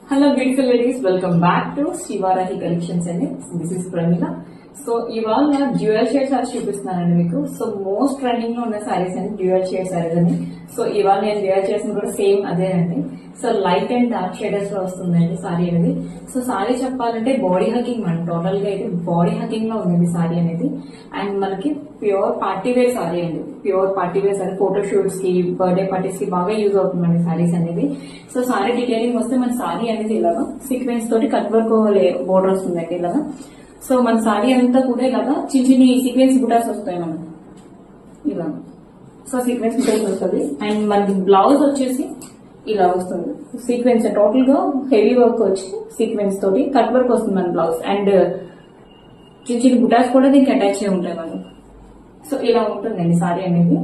Hello beautiful ladies, welcome back to Shivarahi Collections and this is Pramila. So ఇవాళ dual shade saris చూపిస్తున్నానండి మీకు. So most trending లో ఉన్న సారీస్ అండి డ్యూయల్ షేడ్ సారీస్ అని. సో ఇవాళ నేను వేర్ చేసిన కూడా సేమ్ అదేనండి. So light and dark shaders లో వస్తుందండి సారీ అనేది. సో సారీ చెప్పాలంటే బాడీ హకింగ్ అండి, టోటల్ గా అయితే బాడీ హకింగ్ లో ఉంది సారీ అనేది. అండ్ మనకి ప్యూర్ పార్టీ వేర్ సారీ అండి, pure party wear saree. Photo shoots కి, బర్త్డే పార్టీస్ కి బాగా యూజ్ అవుతుందండి సారీస్ అనేది. సో సారీ డీటెయిలింగ్ వస్తే మన సారీ అనేది ఇలాగా సీక్వెన్స్ తోటి కట్ వర్క్ బోర్డర్ వస్తుందండి ఇలాగా. సో మన సారీ అంతా కూడా ఇలాగా చిన్న చిన్న సీక్వెన్స్ బుటాస్ వస్తాయి మనకు ఇలా. సో సీక్వెన్స్ బుటాస్ వస్తుంది. అండ్ మనకి బ్లౌజ్ వచ్చేసి ఇలా వస్తుంది సీక్వెన్స్, టోటల్ గా హెవీ వర్క్ వచ్చి సీక్వెన్స్ తోటి కట్ వర్క్ వస్తుంది మన బ్లౌజ్. అండ్ చిన్న చిన్న బుటాస్ కూడా దీనికి అటాచ్ అయి ఉంటాయి మనకు. సో ఇలా ఉంటుందండి సారీ అనేది.